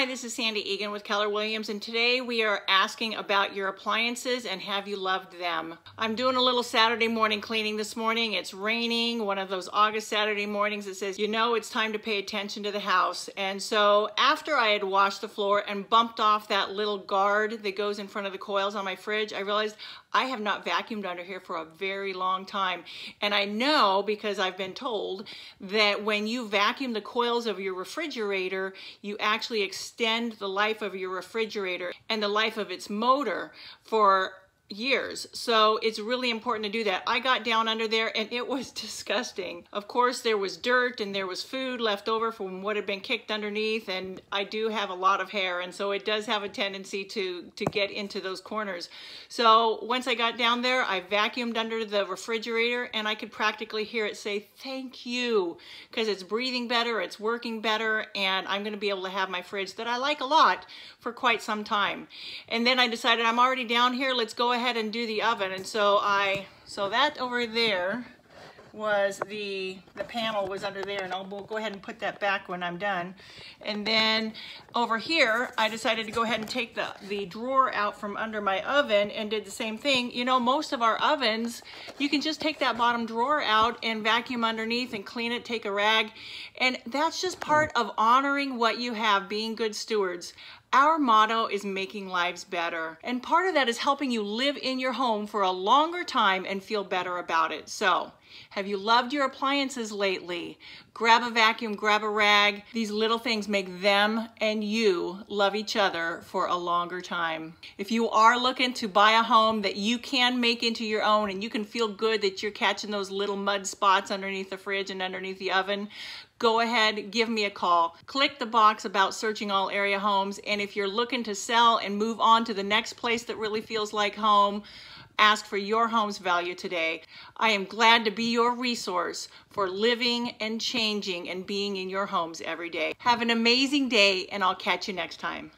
Hi, this is Sandy Eagon with Keller Williams, and today we are asking about your appliances and have you loved them. I'm doing a little Saturday morning cleaning this morning. It's raining, one of those August Saturday mornings that says, you know, it's time to pay attention to the house. And so after I had washed the floor and bumped off that little guard that goes in front of the coils on my fridge, I realized I have not vacuumed under here for a very long time. And I know, because I've been told, that when you vacuum the coils of your refrigerator, you actually extend the life of your refrigerator and the life of its motor for years. So it's really important to do that. I got down under there and it was disgusting. Of course, there was dirt and there was food left over from what had been kicked underneath, and I do have a lot of hair, and so it does have a tendency to get into those corners. So once I got down there, I vacuumed under the refrigerator and I could practically hear it say thank you, because it's breathing better, it's working better, and I'm going to be able to have my fridge that I like a lot for quite some time. And then I decided I'm already down here, let's go ahead and do the oven. And so that over there was the panel was under there, and we'll go ahead and put that back when I'm done. And then over here I decided to go ahead and take the drawer out from under my oven and did the same thing. You know, most of our ovens, you can just take that bottom drawer out and vacuum underneath and clean it, take a rag, and that's just part of honoring what you have, being good stewards. Our motto is making lives better, and part of that is helping you live in your home for a longer time and feel better about it. So, have you loved your appliances lately? Grab a vacuum, grab a rag. These little things make them and you love each other for a longer time. If you are looking to buy a home that you can make into your own and you can feel good that you're catching those little mud spots underneath the fridge and underneath the oven, go ahead, give me a call. Click the box about searching all area homes, and if you're looking to sell and move on to the next place that really feels like home, ask for your home's value today. I am glad to be your resource for living and changing and being in your homes every day. Have an amazing day, and I'll catch you next time.